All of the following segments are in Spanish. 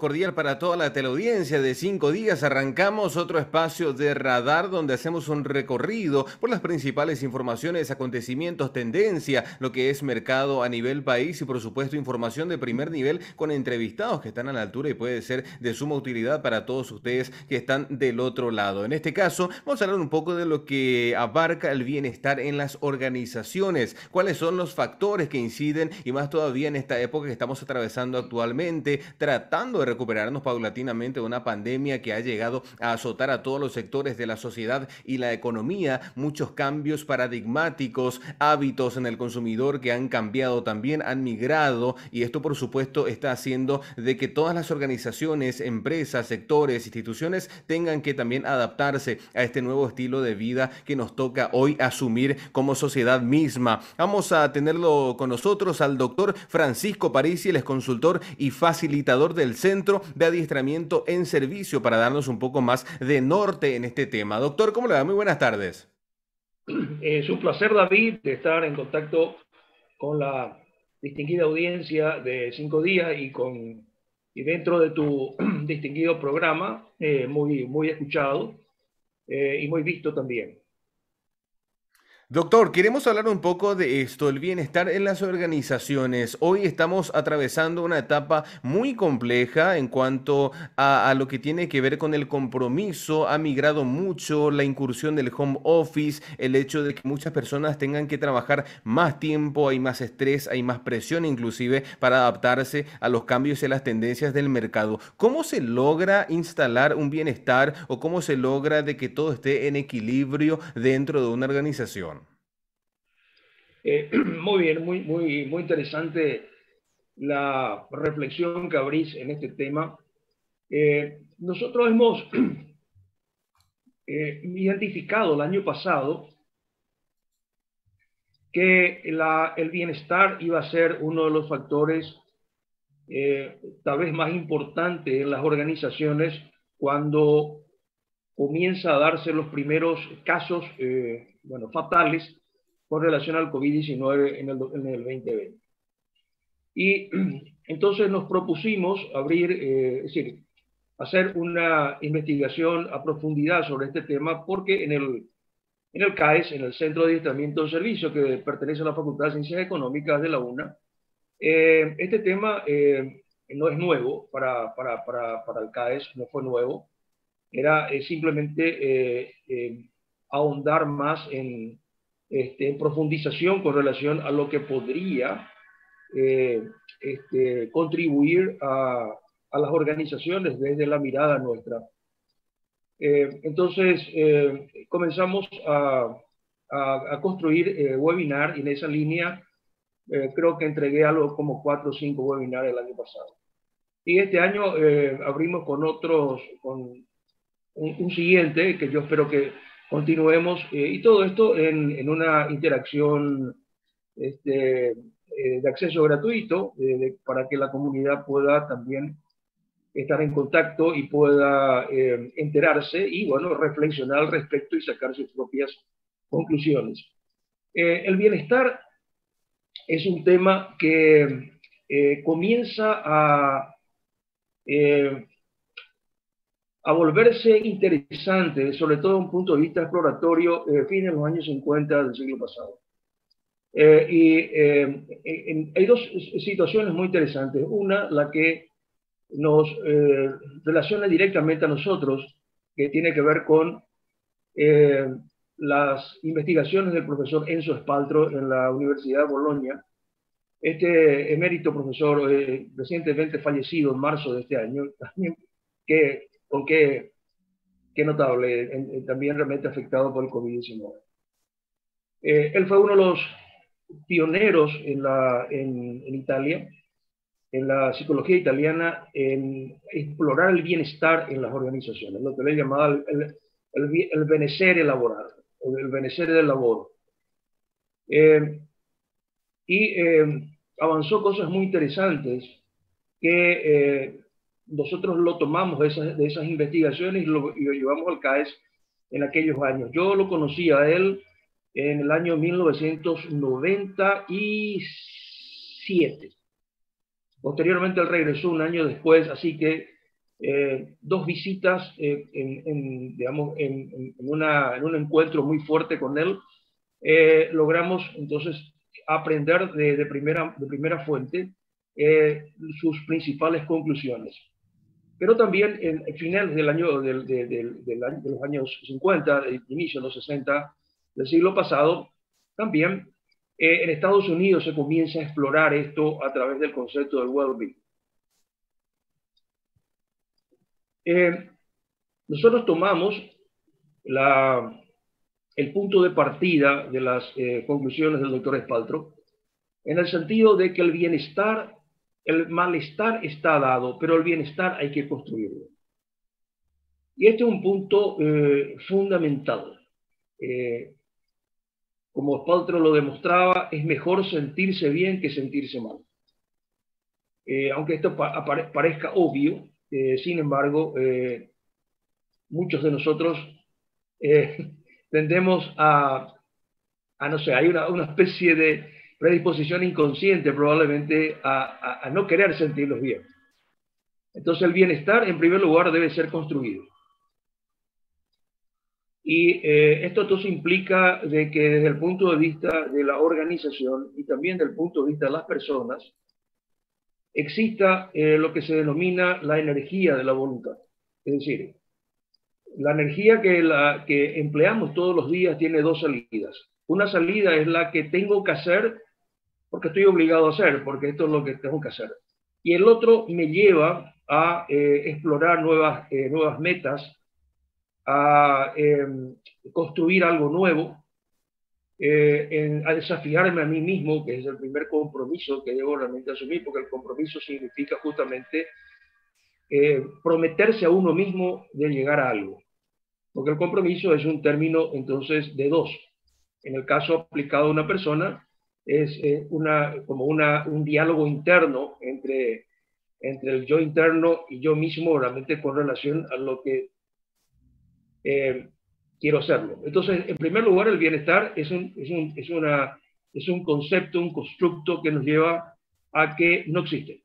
cordial para toda la teleaudiencia de 5 días. Arrancamos otro espacio de radar donde hacemos un recorrido por las principales informaciones, acontecimientos, tendencia, lo que es mercado a nivel país y por supuesto información de primer nivel con entrevistados que están a la altura y puede ser de suma utilidad para todos ustedes que están del otro lado. En este caso, vamos a hablar un poco de lo que abarca el bienestar en las organizaciones, cuáles son los factores que inciden y más todavía en esta época que estamos atravesando actualmente, tratando de recuperarnos paulatinamente de una pandemia que ha llegado a azotar a todos los sectores de la sociedad y la economía, muchos cambios paradigmáticos, hábitos en el consumidor que han cambiado también, han migrado y esto por supuesto está haciendo de que todas las organizaciones, empresas, sectores, instituciones tengan que también adaptarse a este nuevo estilo de vida que nos toca hoy asumir como sociedad misma. Vamos a tenerlo con nosotros al doctor Francisco Parisi, él es consultor y facilitador del Centro de Adiestramiento en Servicio para darnos un poco más de norte en este tema. Doctor, ¿cómo le va? Muy buenas tardes. Es un placer, David, de estar en contacto con la distinguida audiencia de 5 días y dentro de tu distinguido programa, muy escuchado y muy visto también. Doctor, queremos hablar un poco de esto, el bienestar en las organizaciones. Hoy estamos atravesando una etapa muy compleja en cuanto a lo que tiene que ver con el compromiso. Ha migrado mucho la incursión del home office, el hecho de que muchas personas tengan que trabajar más tiempo, hay más estrés, hay más presión inclusive para adaptarse a los cambios y a las tendencias del mercado. ¿Cómo se logra instalar un bienestar o cómo se logra de que todo esté en equilibrio dentro de una organización? Muy bien, muy interesante la reflexión que abrís en este tema. Nosotros hemos identificado el año pasado que el bienestar iba a ser uno de los factores tal vez más importantes en las organizaciones cuando comienza a darse los primeros casos fatales con relación al COVID-19 en el 2020. Y entonces nos propusimos abrir, es decir, hacer una investigación a profundidad sobre este tema porque en el CAES, en el Centro de Adiestramiento de Servicio, que pertenece a la Facultad de Ciencias Económicas de la UNA, este tema no es nuevo para el CAES, no fue nuevo, era simplemente ahondar más en profundización con relación a lo que podría eh, contribuir a las organizaciones desde la mirada nuestra. Entonces, comenzamos a construir webinar y en esa línea creo que entregué algo como 4 o 5 webinars el año pasado. Y este año abrimos con otros, con un siguiente que yo espero que continuemos y todo esto en una interacción de acceso gratuito para que la comunidad pueda también estar en contacto y pueda enterarse y, bueno, reflexionar al respecto y sacar sus propias conclusiones. El bienestar es un tema que comienza eh, a volverse interesante, sobre todo desde un punto de vista exploratorio, fines de los años 50 del siglo pasado. Hay dos situaciones muy interesantes. Una, la que nos relaciona directamente a nosotros, que tiene que ver con las investigaciones del profesor Enzo Spaltro en la Universidad de Bolonia. Este emérito profesor, recientemente fallecido en marzo de este año, también, qué notable, también realmente afectado por el COVID-19. Él fue uno de los pioneros en Italia, en la psicología italiana, en explorar el bienestar en las organizaciones, lo que le llamaba el benessere laboral, o el benessere del laboro. Avanzó cosas muy interesantes que nosotros lo tomamos de esas investigaciones y lo llevamos al CAES en aquellos años. Yo lo conocí a él en el año 1997. Posteriormente él regresó un año después, así que dos visitas digamos, en un encuentro muy fuerte con él, logramos entonces aprender de primera fuente sus principales conclusiones. Pero también en finales del año, de los años 50, inicio de los 60 del siglo pasado, también en Estados Unidos se comienza a explorar esto a través del concepto del well-being. Nosotros tomamos el punto de partida de las conclusiones del doctor Spaltro en el sentido de que el bienestar, el malestar está dado, pero el bienestar hay que construirlo. Y este es un punto fundamental. Como Spaltro lo demostraba, es mejor sentirse bien que sentirse mal. Aunque esto parezca obvio, sin embargo, muchos de nosotros tendemos no sé, hay una especie de predisposición inconsciente probablemente a no querer sentirlos bien. Entonces el bienestar, en primer lugar, debe ser construido. Y esto entonces implica de que desde el punto de vista de la organización y también desde el punto de vista de las personas, exista lo que se denomina la energía de la voluntad. Es decir, la energía que empleamos todos los días tiene dos salidas. Una salida es la que tengo que hacer porque estoy obligado a hacer, porque esto es lo que tengo que hacer. Y el otro me lleva a explorar nuevas metas, a construir algo nuevo, a desafiarme a mí mismo, que es el primer compromiso que debo realmente asumir, porque el compromiso significa justamente prometerse a uno mismo de llegar a algo. Porque el compromiso es un término entonces de dos. En el caso aplicado a una persona, es como un diálogo interno entre el yo interno y yo mismo, realmente con relación a lo que quiero hacerlo. Entonces, en primer lugar, el bienestar es un concepto, un constructo que nos lleva a que no existe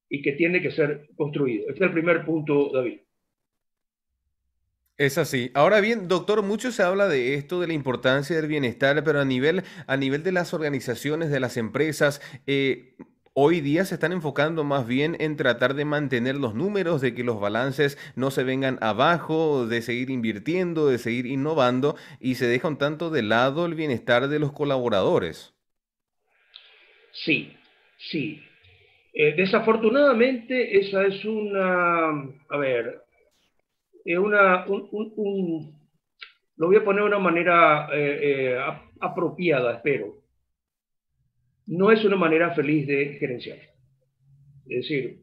y que tiene que ser construido. Este es el primer punto, David. Es así. Ahora bien, doctor, mucho se habla de esto, de la importancia del bienestar, pero a nivel de las organizaciones, de las empresas, hoy día se están enfocando más bien en tratar de mantener los números, de que los balances no se vengan abajo, de seguir invirtiendo, de seguir innovando, y se deja un tanto de lado el bienestar de los colaboradores. Sí, sí. Desafortunadamente, esa es a ver, lo voy a poner de una manera apropiada, espero. No es una manera feliz de gerenciar. Es decir,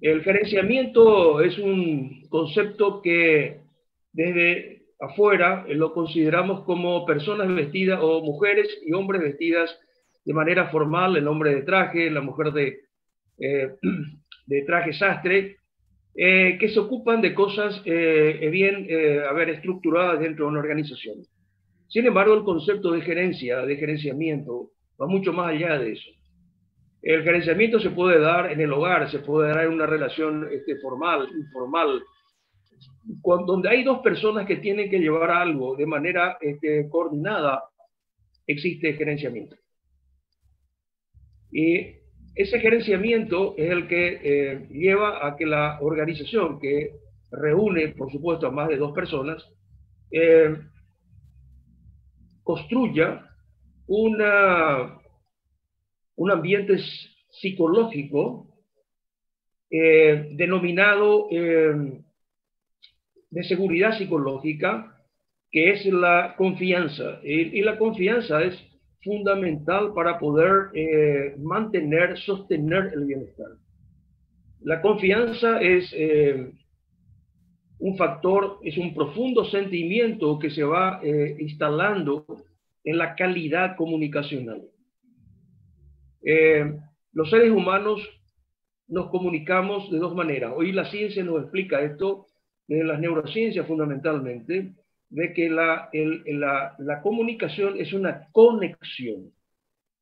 el gerenciamiento es un concepto que desde afuera lo consideramos como personas vestidas o mujeres y hombres vestidas de manera formal, el hombre de traje, la mujer eh, de traje sastre, que se ocupan de cosas bien, estructuradas dentro de una organización. Sin embargo, el concepto de gerencia, de gerenciamiento, va mucho más allá de eso. El gerenciamiento se puede dar en el hogar, se puede dar en una relación formal, informal, donde hay dos personas que tienen que llevar algo de manera coordinada, existe gerenciamiento. Y ese gerenciamiento es el que lleva a que la organización, que reúne, por supuesto, a más de dos personas, eh, construya un ambiente psicológico denominado de seguridad psicológica, que es la confianza. Y la confianza es fundamental para poder mantener, sostener el bienestar. La confianza es un factor, es un profundo sentimiento que se va instalando en la calidad comunicacional. Los seres humanos nos comunicamos de dos maneras. Hoy la ciencia nos explica esto, de las neurociencias fundamentalmente, de que la comunicación es una conexión,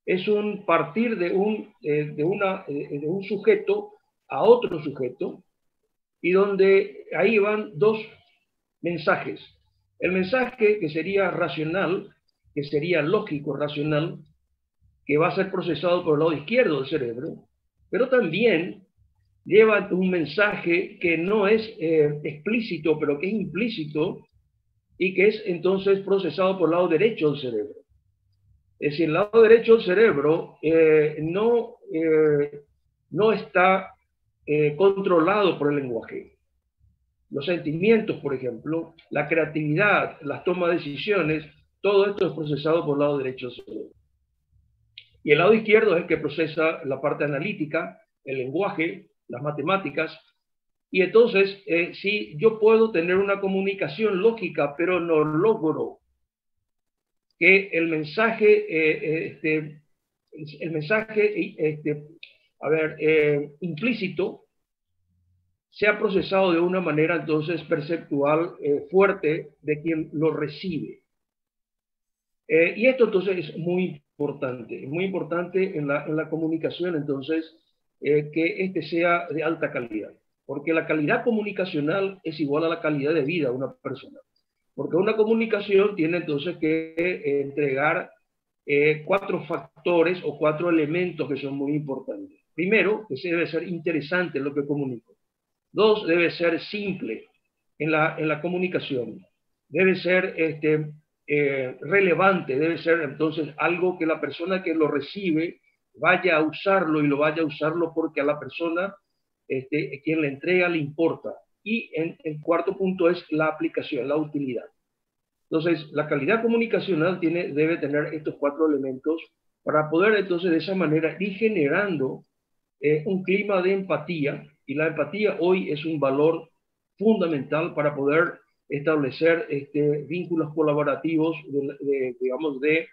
es un partir de un sujeto a otro sujeto, y donde ahí van dos mensajes. El mensaje que sería racional, que sería lógico, racional, que va a ser procesado por el lado izquierdo del cerebro, pero también lleva un mensaje que no es explícito, pero que es implícito y que es entonces procesado por el lado derecho del cerebro. Es decir, el lado derecho del cerebro no está controlado por el lenguaje. Los sentimientos, por ejemplo, la creatividad, las tomas de decisiones, todo esto es procesado por el lado derecho del cerebro. Y el lado izquierdo es el que procesa la parte analítica, el lenguaje, las matemáticas. Y entonces, sí, yo puedo tener una comunicación lógica, pero no logro que el mensaje, implícito sea procesado de una manera entonces perceptual fuerte de quien lo recibe. Y esto entonces es muy importante en la comunicación entonces que este sea de alta calidad, porque la calidad comunicacional es igual a la calidad de vida de una persona, porque una comunicación tiene entonces que entregar cuatro factores o cuatro elementos que son muy importantes. Primero, que se debe ser interesante lo que comunico. Dos, debe ser simple en la comunicación. Debe ser relevante, debe ser entonces algo que la persona que lo recibe vaya a usarlo y lo vaya a usarlo porque a la persona quien le entrega le importa. Y el cuarto punto es la aplicación, la utilidad. Entonces, la calidad comunicacional debe tener estos cuatro elementos para poder entonces de esa manera ir generando un clima de empatía, y la empatía hoy es un valor fundamental para poder establecer vínculos colaborativos digamos, de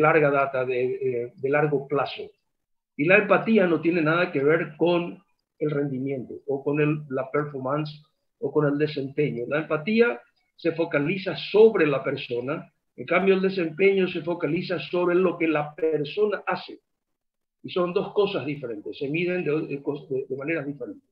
larga data, de largo plazo. Y la empatía no tiene nada que ver con el rendimiento o con la performance o con el desempeño. La empatía se focaliza sobre la persona, en cambio el desempeño se focaliza sobre lo que la persona hace. Y son dos cosas diferentes, se miden de maneras diferentes.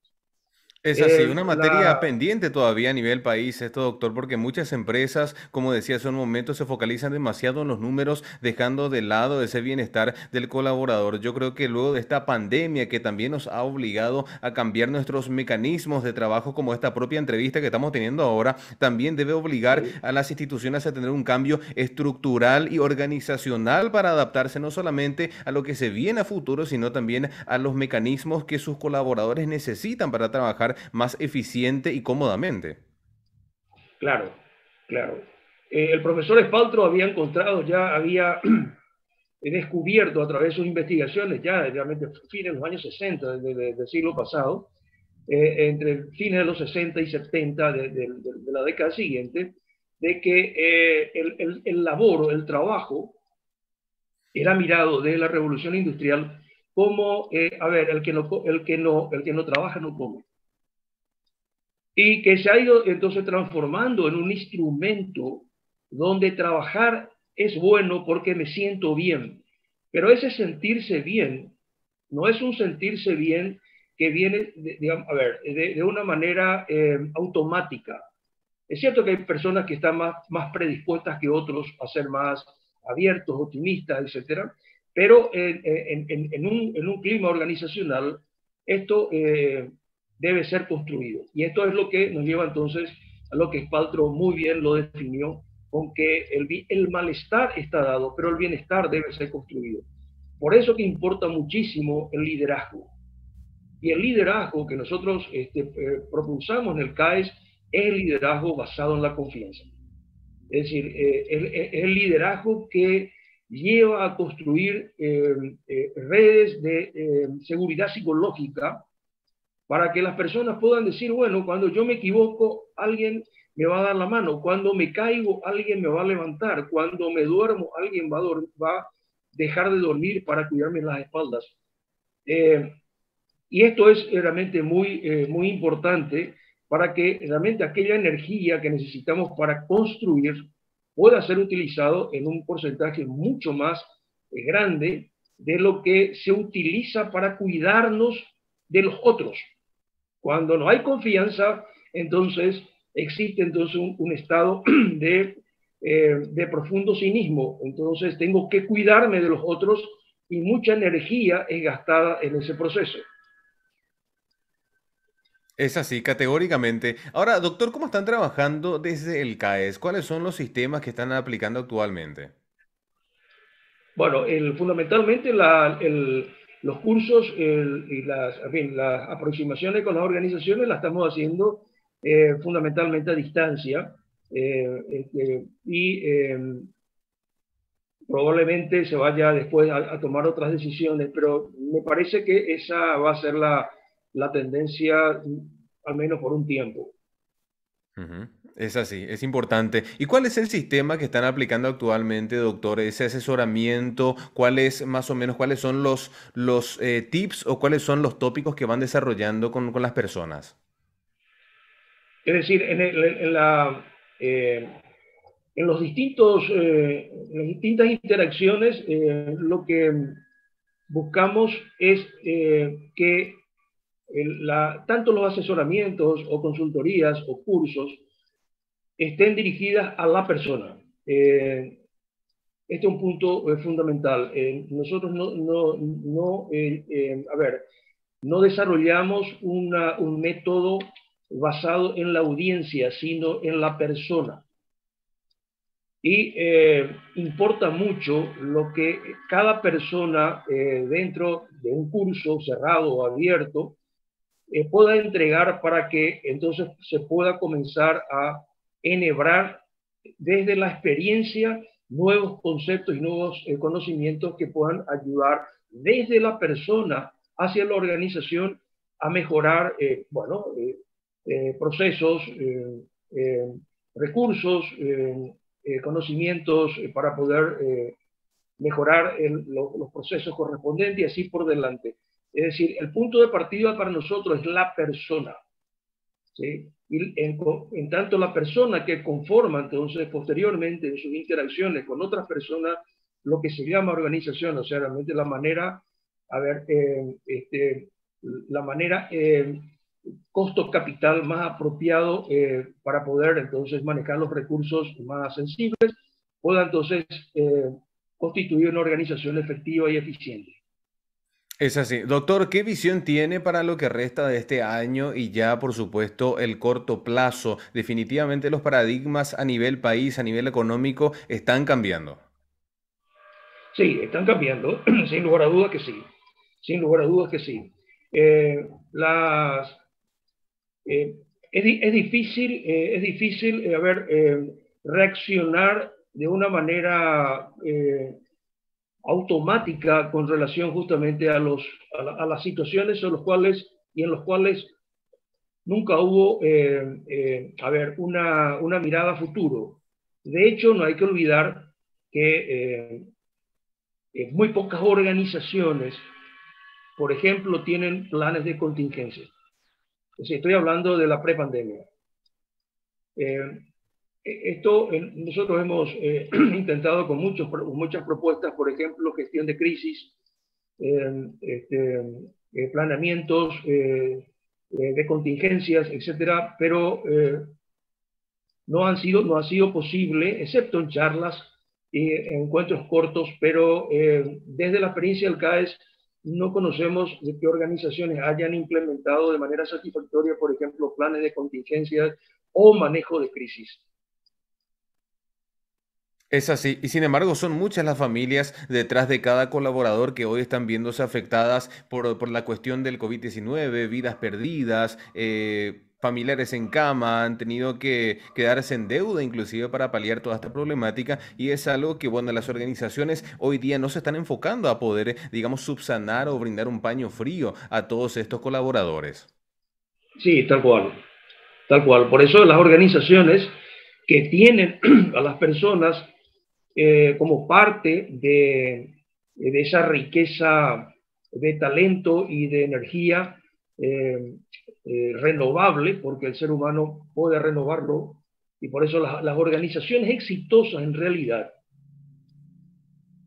Es así, una materia pendiente todavía a nivel país esto, doctor, porque muchas empresas, como decía hace un momento, se focalizan demasiado en los números, dejando de lado ese bienestar del colaborador. Yo creo que luego de esta pandemia que también nos ha obligado a cambiar nuestros mecanismos de trabajo, como esta propia entrevista que estamos teniendo ahora, también debe obligar Sí, a las instituciones a tener un cambio estructural y organizacional para adaptarse no solamente a lo que se viene a futuro, sino también a los mecanismos que sus colaboradores necesitan para trabajar más eficiente y cómodamente. claro, claro. El profesor Espaltro había encontrado, ya había descubierto a través de sus investigaciones, ya realmente fines de los años 60 del siglo pasado, entre fines de los 60 y 70 de la década siguiente, de que el labor, el trabajo, era mirado de la revolución industrial como, a ver, el que no trabaja no come. Y que se ha ido entonces transformando en un instrumento donde trabajar es bueno porque me siento bien. Pero ese sentirse bien no es un sentirse bien que viene, digamos, a ver, de una manera automática. Es cierto que hay personas que están más predispuestas que otros a ser más abiertos, optimistas, etcétera, pero en un clima organizacional esto debe ser construido. Y esto es lo que nos lleva entonces a lo que Spaltro muy bien lo definió, con que el malestar está dado, pero el bienestar debe ser construido. Por eso que importa muchísimo el liderazgo. Y el liderazgo que nosotros propulsamos en el CAES es el liderazgo basado en la confianza. Es decir, el liderazgo que lleva a construir redes de seguridad psicológica para que las personas puedan decir, bueno, cuando yo me equivoco, alguien me va a dar la mano, cuando me caigo, alguien me va a levantar, cuando me duermo, alguien va a dejar de dormir para cuidarme las espaldas. Y esto es realmente muy importante para que realmente aquella energía que necesitamos para construir pueda ser utilizado en un porcentaje mucho más grande de lo que se utiliza para cuidarnos de los otros. Cuando no hay confianza, entonces existe entonces un estado de profundo cinismo. Entonces tengo que cuidarme de los otros y mucha energía es gastada en ese proceso. Es así, categóricamente. Ahora, doctor, ¿cómo están trabajando desde el CAES? ¿Cuáles son los sistemas que están aplicando actualmente? Bueno, fundamentalmente los cursos y las aproximaciones con las organizaciones las estamos haciendo fundamentalmente a distancia y probablemente se vaya después a tomar otras decisiones, pero me parece que esa va a ser la tendencia al menos por un tiempo. Ujú. Es así, es importante. ¿Y cuál es el sistema que están aplicando actualmente, doctor? Ese asesoramiento, ¿cuáles más o menos, cuáles son los tips o cuáles son los tópicos que van desarrollando con las personas? Es decir, eh, en los en las distintas interacciones, lo que buscamos es que tanto los asesoramientos o consultorías o cursos estén dirigidas a la persona. Este es un punto fundamental. Nosotros a ver, no desarrollamos un método basado en la audiencia, sino en la persona. Y importa mucho lo que cada persona dentro de un curso cerrado o abierto pueda entregar para que entonces se pueda comenzar a enhebrar desde la experiencia nuevos conceptos y nuevos conocimientos que puedan ayudar desde la persona hacia la organización a mejorar, procesos, eh, recursos, conocimientos para poder mejorar los procesos correspondientes y así por delante. Es decir, el punto de partida para nosotros es la persona, ¿sí? Y en tanto la persona que conforma entonces posteriormente en sus interacciones con otras personas, lo que se llama organización, o sea, realmente la manera, a ver, la manera costo capital más apropiado para poder entonces manejar los recursos más sensibles, pueda entonces constituir una organización efectiva y eficiente. Es así. Doctor, ¿qué visión tiene para lo que resta de este año y ya, por supuesto, el corto plazo? Definitivamente los paradigmas a nivel país, a nivel económico, están cambiando. Sí, están cambiando, sin lugar a dudas que sí, sin lugar a dudas que sí. Eh, las, eh, es difícil reaccionar de una manera automática con relación justamente a las situaciones en los cuales nunca hubo, una mirada a futuro. De hecho, no hay que olvidar que muy pocas organizaciones, por ejemplo, tienen planes de contingencia. Es decir, estoy hablando de la prepandemia. Eh, nosotros hemos intentado con muchas propuestas, por ejemplo, gestión de crisis, planeamientos de contingencias, etcétera, pero no ha sido posible, excepto en charlas y encuentros cortos, pero desde la experiencia del CAES no conocemos de qué organizaciones hayan implementado de manera satisfactoria, por ejemplo, planes de contingencias o manejo de crisis. Es así, y sin embargo son muchas las familias detrás de cada colaborador que hoy están viéndose afectadas por la cuestión del COVID-19, vidas perdidas, familiares en cama, han tenido que quedarse en deuda inclusive para paliar toda esta problemática y es algo que, bueno, las organizaciones hoy día no se están enfocando a poder, digamos, subsanar o brindar un paño frío a todos estos colaboradores. Sí, tal cual, tal cual. Por eso las organizaciones que tienen a las personas como parte de esa riqueza de talento y de energía renovable, porque el ser humano puede renovarlo, y por eso las organizaciones exitosas en realidad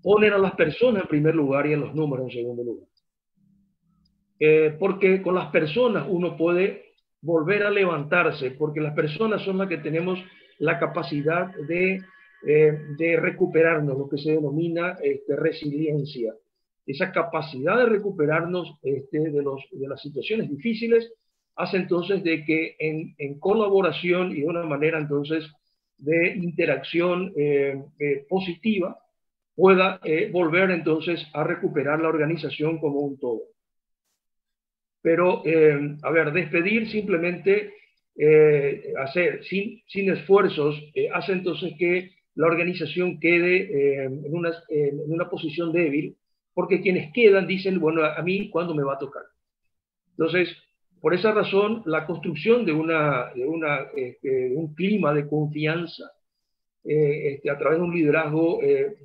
ponen a las personas en primer lugar y a los números en segundo lugar. Porque con las personas uno puede volver a levantarse, porque las personas son las que tenemos la capacidad de recuperarnos, lo que se denomina resiliencia. Esa capacidad de recuperarnos de las situaciones difíciles hace entonces de que en colaboración y de una manera entonces de interacción positiva pueda volver entonces a recuperar la organización como un todo. Pero, a ver, despedir simplemente, hacer sin esfuerzos, hace entonces que la organización quede en una posición débil, porque quienes quedan dicen, bueno, a mí, ¿cuándo me va a tocar? Entonces, por esa razón, la construcción de un clima de confianza a través de un liderazgo de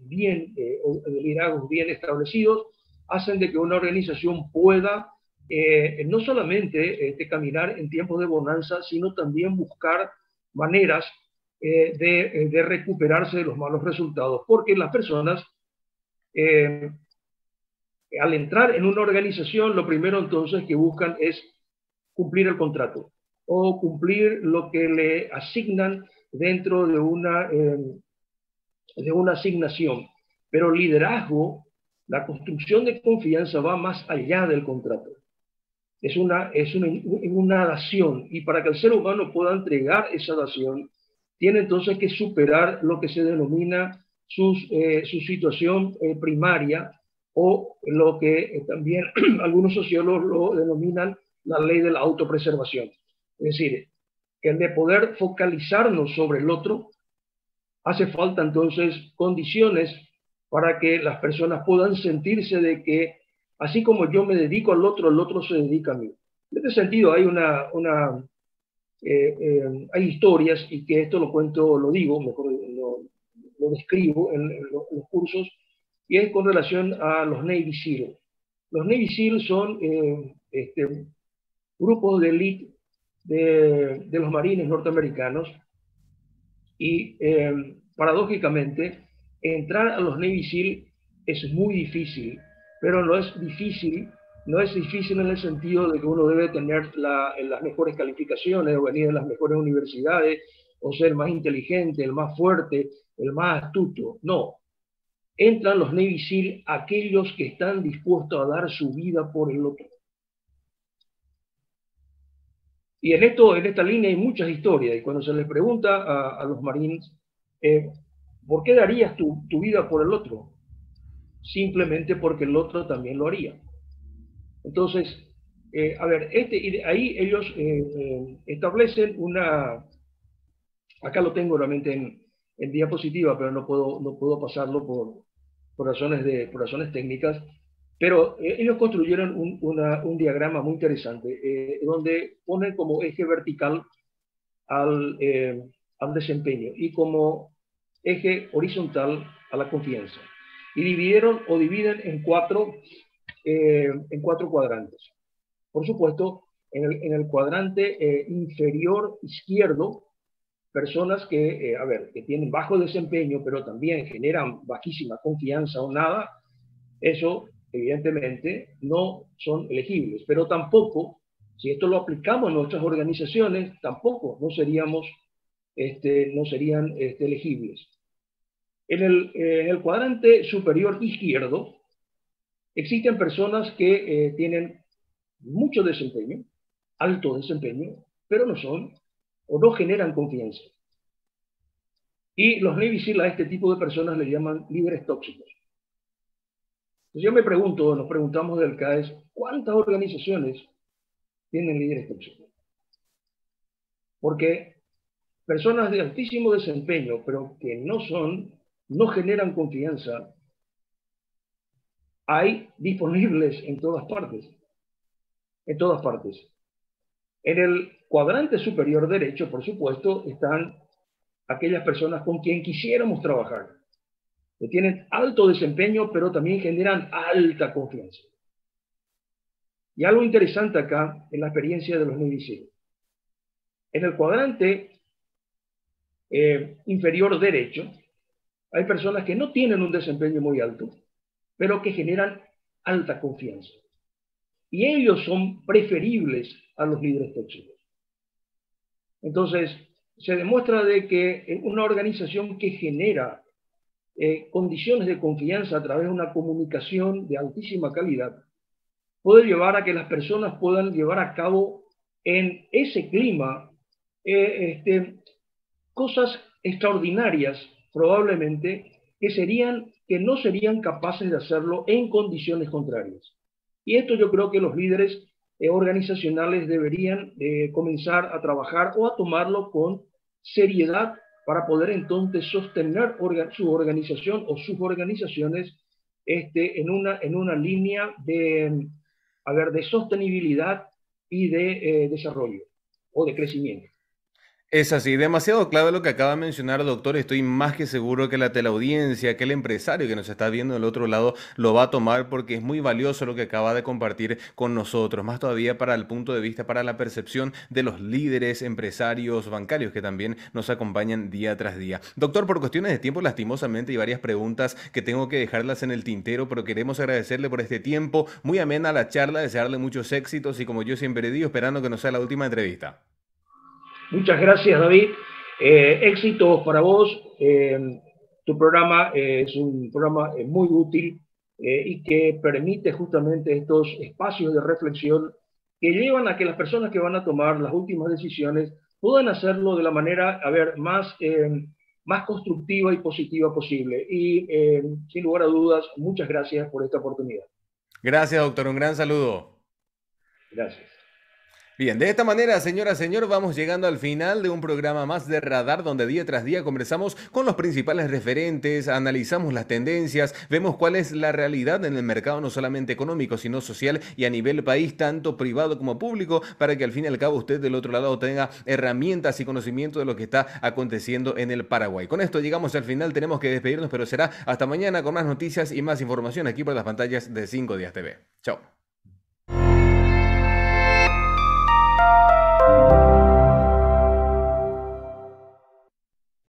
liderazgos bien establecidos, hacen de que una organización pueda no solamente caminar en tiempos de bonanza, sino también buscar maneras de recuperarse de los malos resultados, porque las personas eh, al entrar en una organización, lo primero entonces que buscan es cumplir el contrato o cumplir lo que le asignan dentro de una asignación. Pero liderazgo, la construcción de confianza va más allá del contrato. Es una dación, y para que el ser humano pueda entregar esa dación, tiene entonces que superar lo que se denomina su situación primaria, o lo que también algunos sociólogos lo denominan la ley de la autopreservación. Es decir, el de poder focalizarnos sobre el otro, hace falta entonces condiciones para que las personas puedan sentirse de que así como yo me dedico al otro, el otro se dedica a mí. En este sentido hay hay historias, y que esto lo cuento, lo digo, mejor lo describo en los cursos, y es con relación a los Navy SEAL. Los Navy SEAL son grupos de élite de los marines norteamericanos, y paradójicamente entrar a los Navy SEAL es muy difícil, pero no es difícil en el sentido de que uno debe tener las mejores calificaciones, o venir de las mejores universidades, o ser más inteligente, el más fuerte, el más astuto. No. Entran los Navy SEAL aquellos que están dispuestos a dar su vida por el otro. Y en esta línea hay muchas historias, y cuando se les pregunta a los marines, ¿por qué darías tu vida por el otro? Simplemente porque el otro también lo haría. Entonces, a ver, ahí ellos establecen acá lo tengo realmente en diapositiva, pero no puedo pasarlo por razones técnicas, pero ellos construyeron un diagrama muy interesante, donde ponen como eje vertical al desempeño, y como eje horizontal a la confianza. Y dividen en cuatro cuadrantes. Por supuesto, en el cuadrante inferior izquierdo, personas que tienen bajo desempeño, pero también generan bajísima confianza o nada, eso evidentemente no son elegibles. Pero tampoco, si esto lo aplicamos en nuestras organizaciones, tampoco no serían elegibles. En el cuadrante superior izquierdo existen personas que tienen mucho desempeño, alto desempeño, pero no son o no generan confianza. Y los Navy SEAL a este tipo de personas le llaman líderes tóxicos. Entonces yo nos preguntamos del CAES, ¿cuántas organizaciones tienen líderes tóxicos? Porque personas de altísimo desempeño, pero que no generan confianza, hay disponibles en todas partes. En todas partes. En el cuadrante superior derecho, por supuesto, están aquellas personas con quien quisiéramos trabajar, que tienen alto desempeño, pero también generan alta confianza. Y algo interesante acá en la experiencia de los Navy SEAL. En el cuadrante inferior derecho, hay personas que no tienen un desempeño muy alto, pero que generan alta confianza. Y ellos son preferibles a los líderes tóxicos. Entonces, se demuestra de que una organización que genera condiciones de confianza a través de una comunicación de altísima calidad puede llevar a que las personas puedan llevar a cabo en ese clima cosas extraordinarias, probablemente, que no serían capaces de hacerlo en condiciones contrarias. Y esto yo creo que los líderes organizacionales deberían comenzar a trabajar o a tomarlo con seriedad para poder entonces sostener su organización o sus organizaciones en una línea de sostenibilidad y de desarrollo o de crecimiento. Es así, demasiado clave lo que acaba de mencionar, doctor. Estoy más que seguro que la teleaudiencia, que el empresario que nos está viendo del otro lado lo va a tomar porque es muy valioso lo que acaba de compartir con nosotros, más todavía para el punto de vista, para la percepción de los líderes empresarios bancarios que también nos acompañan día tras día. Doctor, por cuestiones de tiempo, lastimosamente, hay varias preguntas que tengo que dejarlas en el tintero, pero queremos agradecerle por este tiempo, muy amena la charla, desearle muchos éxitos y como yo siempre digo, esperando que no sea la última entrevista. Muchas gracias, David. Éxitos para vos. Tu programa es un programa muy útil y que permite justamente estos espacios de reflexión que llevan a que las personas que van a tomar las últimas decisiones puedan hacerlo de la manera, a ver, más constructiva y positiva posible. Y sin lugar a dudas, muchas gracias por esta oportunidad. Gracias, doctor. Un gran saludo. Gracias. Bien, de esta manera, señora, señor, vamos llegando al final de un programa más de Radar, donde día tras día conversamos con los principales referentes, analizamos las tendencias, vemos cuál es la realidad en el mercado, no solamente económico, sino social y a nivel país, tanto privado como público, para que al fin y al cabo usted del otro lado tenga herramientas y conocimiento de lo que está aconteciendo en el Paraguay. Con esto llegamos al final, tenemos que despedirnos, pero será hasta mañana con más noticias y más información aquí por las pantallas de 5 Días TV. Chao.